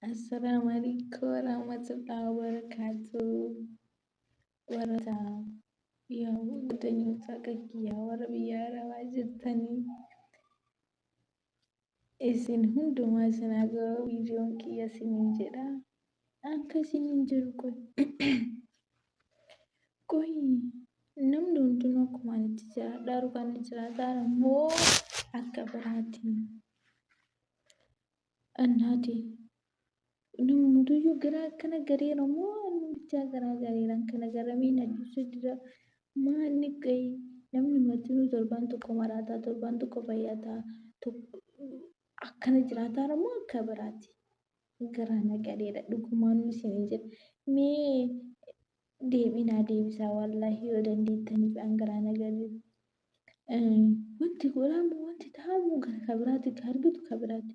السلام عليكم ورحمة الله وبركاته ورتا يا ودني مساكك يا وربي يا رواجتني isin hundumaa sana gara viidiyoon kiyya isiniin jedha akka isiniin jiru qoy namni hundinuu akkuma itti jiraadhaa kan jiraataa immoo akka biraatiin annaati namni hunduyyuu gara akkana gareera moo bichaa garaa gareeraan kana garamiin addunsu jira maalli qayi namni matinuu torbaan tokko maraataa torbaan tokko fayyataa akkana jiraataa immoo akka biraati garaa nagadeedha dhugumaan isiniin jedha mee deebinaa deebisaa wallaahi yoo dandeettaniif garaa nagadeedha. Wanti godhamu wanti ta'amu gara kabiraatti argitu kabiraatti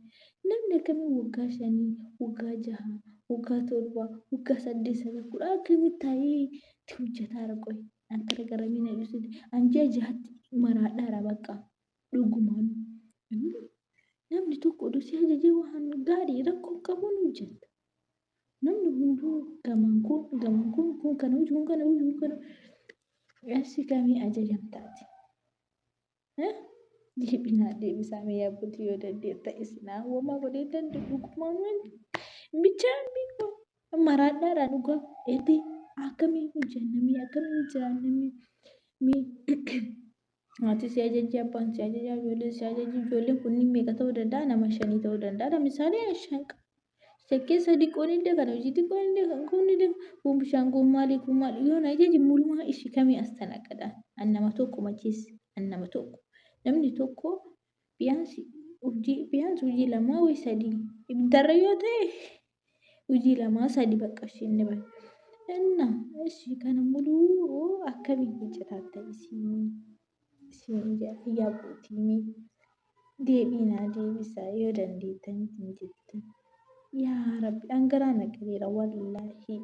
namni akkamii waggaa 5 waggaa 6 waggaa 7 waggaa 8 kudha akkamii taa'ee itti hojjetaa qoy antara garamiin ayyuusitti anjaa jahaatti maraadhaara bakka dhugumaan namni tokko dosii ajajee waan gaarii rakkoo qabuun hojjeta namni hunduu gamaan kun kana hojii kana asii kamii ajajamtaati. Deebinaa deebisaa mee yaabbuutii yoo dandeetta isinaa uumamaa godhee danda'u dhugumaan bichaan beeku maraadhaadhaan dhugaa eetii akkamii hojjannamee akkamii jiraannamee ati si ajajji abbaan si ajajaa ijoolleen si ajajji ijoolleen kunniin meeqa ta'uu danda'a nama 5 ta'uu danda'a misaalee 5 shakkee 3 qoonillee kana hojii qoonillee kan qoonillee kun bishaan kun maali yoo na ajajji mul'umaa ishii kamii as tanaqadhaan annama tokko macheessi annama tokko. Namni tokko biyaansi hojii 2 ወይ 3 ibdarra yoo ta'e hojii 2 3 bakka isheen ni bahe. Inna ishii kana muluu akkamii hojjetatta isin yaabbuutii deebinaa deebisaa yoo dandeettanitti jettan. Yaa Rabbi angaraa nagadeera wallaahi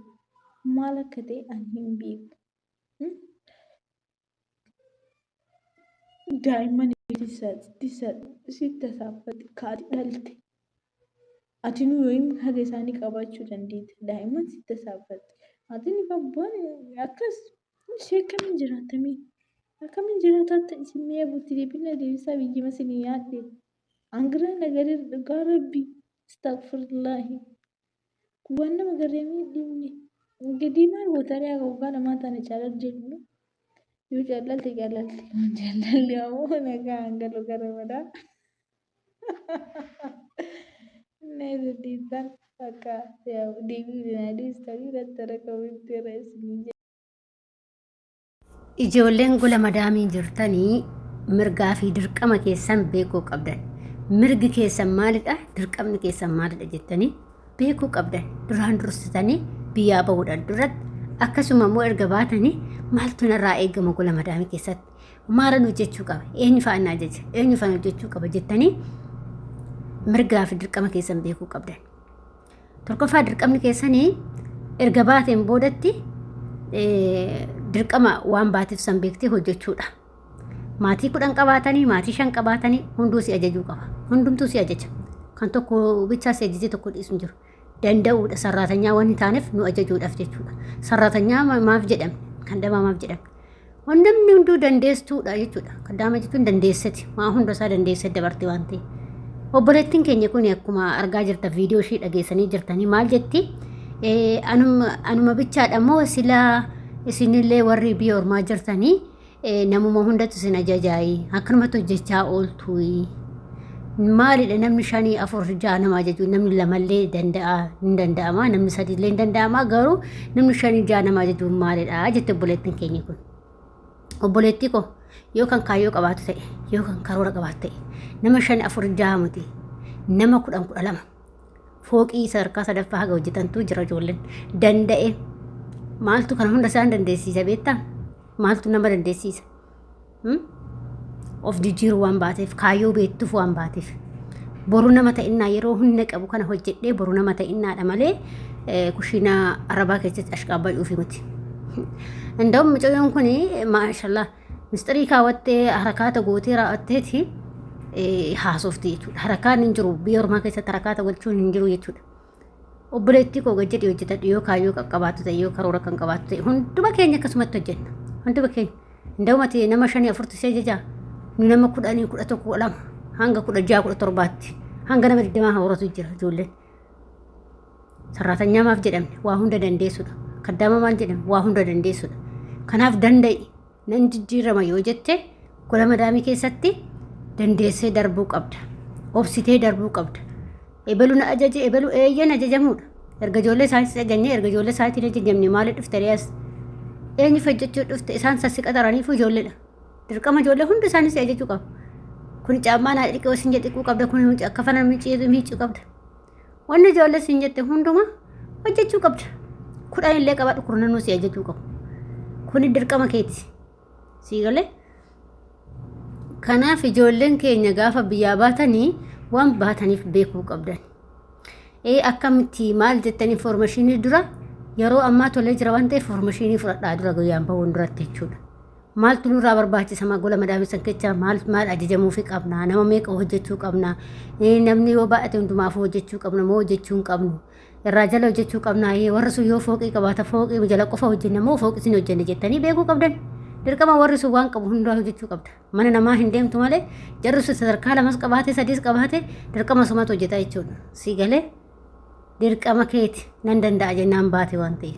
maal akka ta'e ani hin beeku. Daa'imman sitti saaffate kaati dhalte ati nu yooyin haga isaanii qabaachuu dandeetta daa'imman sitti saaffate ati ni babbaan akkas ishee akkamiin jiraatamee akkamiin jiraataa isin mee butti deebina deebisaa biyyima isin yaadde angaraa nagadeera dhugaa Rabbi astagfirullaahi waan nama garreemii dhimne gadi maal gootaree akka waggaa lamaa tana caalaa jennu. Yoo jaallalte jaalalli ammoo nagaa hangalu gara madaa. Neetu dhiibbaan akka deebii deebistanii dattara qabutti irra isin jedha. Ijoolleen gola madaamii jirtanii mirgaa fi dirqama keessan beekuu qabdan. Mirgi keessan maalidha? Dirqamni keessan maalidha jettanii beekuu qabdan. Duraan dursitanii biyyaa bahuudhaan duratti akkasuma immoo erga baatanii maaltu narraa eegama gola madaamii keessatti maalan hojjechuu qaba eenyu fa'aan ajaja eenyu fa'aan hojjechuu qaba jettanii mirgaa fi dirqama keessan beekuu qabdan. Tokkoffaa dirqamni keessanii erga baateen boodatti dirqama waan baateef san beektee hojjechuudha. Maatii 10 qabaatanii maatii 5 qabaatanii hunduu si ajajuu qaba. Hundumtuu si ajaja. Kan tokko bichaa si ajajee tokko dhiisu hin jiru. Danda'uudha sarraatanyaa waan taaneef nu ajajuudhaaf jechuudha. Sarraatanyaa maaf jedhamne kan dhamaa maaf jedhamne. Hundumni hunduu dandeessuudha jechuudha. Kan dhamaa jechuun dandeessati. Waa hunda isaa dandeessati dabartee waan ta'eef. Obboleettiin keenya kun akkuma argaa jirta viidiyoo ishee dhageessanii jirtanii maal jetti? Anuma bichaadha moo silaa isinillee warri biyya ormaa jirtanii namuma hundatu isin ajajaayi akkanumatti hojjechaa ooltuuyi. Maalidha namni 5 4 6 nama ajaju namni 2 illee hin danda'ama namni 3 illee hin danda'ama garuu namni 5 6 nama ajaju maalidha jette obboleettiin keenya kun. Obboleettii ko yoo kan kaayyoo qabaatu ta'e yoo kan karoora qabaatu ta'e nama 5 4 6 muti nama 10 12 fooqii sadarkaa sadaffaa haga hojjetantu jira ijoolleen danda'e maaltu kana hunda isaan dandeessisa beektaa maaltu nama dandeessisa. Of jijjiiruu waan baateef kaayyoo beektuuf waan baateef boru nama ta'innaa yeroo humna qabu kana hojjedhee boru nama ta'innaadha malee kushiinaa arabaa keessatti ashqaabbaa dhuufi miti. Inda'um mucayyoon kun maashaallah mistirii kaawwattee harakaata gootee raawwatteeti haasofti jechuudha. Harakaan hin jiru biyya ormaa keessatti harakaata gochuun hin jiru jechuudha. Obboleettii koo gajjadhi hojjetadhu yoo kaayyoo qaqqabaatu ta'e yoo karoora kan qabaatu ta'e hunduma keenya akkasumatti hojjenna. Hunduma keenya ndawmati nama 5-4 jajaa nu nama 10 11 2 hanga 16 17 hanga nama 20 horatu jira ijoolleen. Sarraatanya maaf jedhamne waa hunda dandeessudha. Kaddaama maal jedhamne waa hunda dandeessudha. Kanaaf danda'i nan jijjiirama yoo jette gola madaamii keessatti dandeessee darbuu qabda. Obsitee darbuu qabda. Ebalu na ajaje ebalu eeyyan ajajamuudha. Erga ijoollee isaanii ajajnee erga ijoollee isaatiin ajajamne maaliif dhufte riyaas eenyu fajjachuu dhufte isaan sassi qaxaraniif ijoolleedha. Dirqama ijoollee hundi isaanii si ajajuu qabu. Kun caammaa naa dhiqee osin jedhiquu qabda kun akka fana miicuu qabda. Wanni ijoollee siin jette hundumaa hojjechuu qabda. Kudhan illee qabaadhu kurnanuu si ajajuu qabu. Kuni dirqama keeti. Sii galee. Kanaaf ijoolleen keenya gaafa biyyaa baatanii waan baataniif beekuu qabdan. Akkamitti maal jettan informaashinii dura yeroo ammaa tolee jira waan ta'eef informaashinii fudhadhaa dura guyyaan bahuun duratti jechuudha. Maaltu nurraa barbaachisa gola madaamisan keessaa maal ajajamuufi qabna nama meeqa hojjechuu qabna namni yoo baay'ate hundumaaf hojjechuu qabna moo hojjechuu hin qabnu irraa jala hojjechuu qabna warri sun yoo fooqii qabaata fooqii jala qofa hojjenna moo fooqii sin hojjenne jettanii beekuu qabdan. Dirqama warri sun waan qabu hundaa hojjechuu qabda. Mana namaa hin deemtu malee jarri sun sadarkaa 2 qabaate 3 qabaate dirqama sumatu hojjeta jechuudha. Sii galee dirqama keeti nan danda'a jennaan baate waan ta'eef.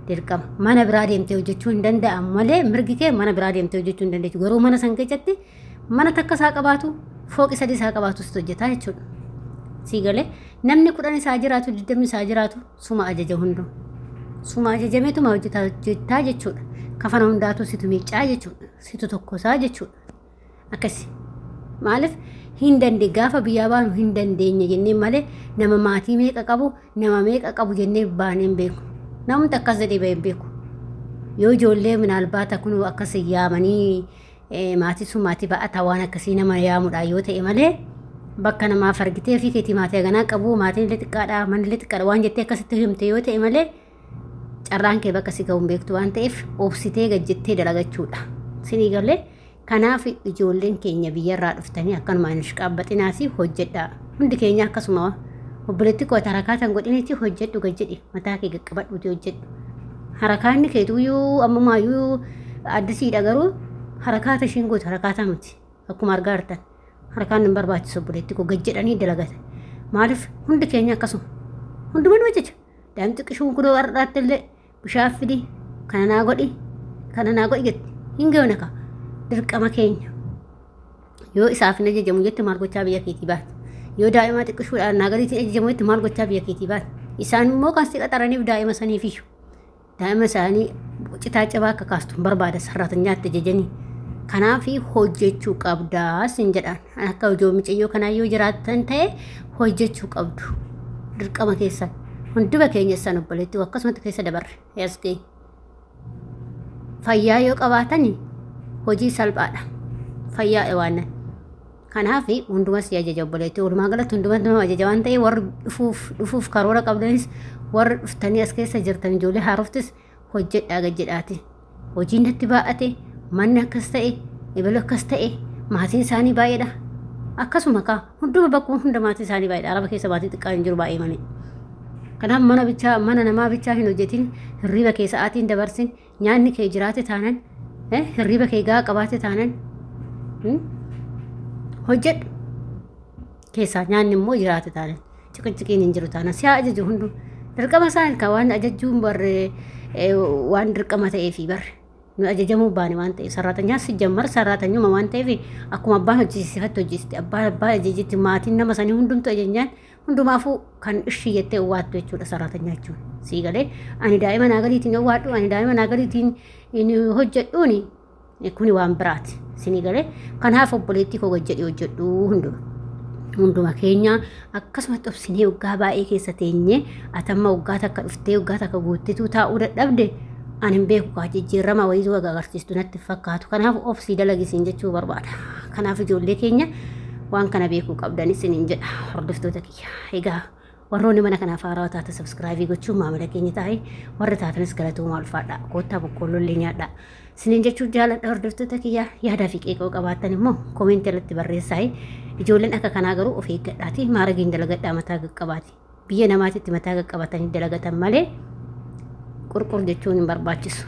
Dirqama mana biraa deemtee hojjechuu hin danda'amu malee mirgi kee mana biraa deemtee hojjechuu hin dandeessu. Garuu mana san keessatti mana takka isaa qabaatu fooqi 3 isaa qabaatu sit hojjetaa jechuudha. Sii galee namni 10 isaa jiraatu 20 isaa jiraatu suma ajaja hundu. Suma ajajameetuma hojjetaa jechuudha. Kafana hundaatu situ miicaa jechuudha. Situ tokkosaa jechuudha. Akkasi maaliif hin dandee gaafa biyyaa baanu hin dandeenye jennee malee nama maatii meeqa qabu nama meeqa qabu jennee baanee hin beeku. Namni akkas jedhee bahee hin beeku. Yoo ijoollee minaalbaata kun akkas yaamanii maatii sun maatii baa'ataa waan akkasii nama yaamudha yoo ta'e malee bakka namaaf argitee fi keetii maatii ganaa qabu maatiin illee xiqqaadha manni illee xiqqaadha waan jettee akkasitti himte yoo ta'e malee carraan kee bakka si ga'uun beektu waan ta'eef obsitee gajjettee dalagachuudha. Sinii galee kanaaf ijoolleen keenya biyyarraa dhuftanii akkanuma hin qaabbaxinaa fi hojjedhaa. Hundi keenya akkasuma obboleetti koo harakaatan godhinitti hojjedhu gajjedhi mataa kee qaqqabadhuuti hojjedhu. Harakaanni keetuyyuu ammamaayyuu addisiidha garuu harakaata ishiin gootu harakaataa miti akkuma argaa jirtan. Harakaan hin barbaachisu obboleetti koo gajjedhanii dalagata. Maaliif hundi keenya akkasuma hundumaan hojjecha. Daa'imti qishuun kunoo har'aatti illee bishaan fidi kana naa godhi jetti hin gahu naka dirqama keenya yoo isaaf hin ajajamu jetti maal gochaa biyya keetii baata yoo daa'ima xiqqishuudhaan naa gadiitiin ajajamu jetti maal gochaa biyya keetii baata isaan immoo kan si qaxaraniif daa'ima saniif iyyuu daa'ima isaanii citaa cabaa akka kaastu hin barbaada sarratanyaatti ajajanii kanaaf hojjechuu qabdaa sin jedhaan akka hojii micayyoo kanaa yoo jiraatan ta'e hojjechuu qabdu dirqama keessaa. Hunduma keenya san obboleetti akkasumatti keessa dabarre yaasgee fayyaa yoo qabaatan hojii salphaadha fayyaa waan kanaaf hundumas ajaja obboleetti walumaa galatti hundumatti nama ajaja waan ta'e warri dhufuuf karoora qabdanis warri dhuftanii as keessa jirtan ijoollee haaroftis hojjedhaa gajjedhaati hojiin natti baa'ate manni akkas ta'e ebalu akkas ta'e maatiin isaanii baay'eedha akkasuma hunduma bakkuma hunda maatii isaanii baay'eedha araba keessa maatii xiqqaa hin jiru baay'ee malee. Kanaaf mana namaa bichaa hin hojjetin hirriba kee sa'aatiin dabarsin nyaanni kee jiraate taanan hirriba kee gaa qabaate taanan hojjedhu keessaa nyaanni immoo jiraate taanan ciqinciqiin hin jiru taanan si haa ajaju hundu dirqama isaan kan waan ajajuun waan dirqama ta'eefi barre nu ajajamuu baane waan ta'eef sarratanyaa si jammar sarratanyuma waan ta'eef akkuma abbaan hojjisiifatti hojjiste abbaan ajajitti maatiin nama sanii hundumtu ajajnaan hundumaafuu kan ishii jettee waattu jechuudha sarratanyaa jechuun sii galee ani daa'ima naagaliitiin waadhu ani daa'ima naagaliitiin hojjedhuuni kuni waan biraati sinii galee kanaaf obboleettii koo hojjedhi hojjedhu hunduma keenya akkasumatti obsinee waggaa baay'ee keessa teenye atamma waggaa takka dhuftee waggaa takka guuttituu taa'uu dadhabde ani hin beeku kaa jijjiirama wayii agarsiistu natti fakkaatu kanaaf obsii dalagisiin jechuu barbaada kanaaf ijoollee keenya waan kana beekuu qabdanis isiniin jedha hordoftoota kiyya egaa warroonni mana kanaaf haarawaa taata sabskraayibii gochuun maamila keenya taa'ee warri taatanis galatooma ulfaadha koottaa boqqolloo illee nyaadha Sinin jechuu jaaladha hordoftoota kiyyaa yaadaa fi qeeqoo qabaattan immoo koomentii irratti barreessaa. Ijoolleen akka kanaa garuu of eeggadhaati maaragiin dalagadhaa mataa qaqqabaati. Biyya namaatitti mataa qaqqabatanii dalagatan malee qurqur jechuun hin barbaachisu.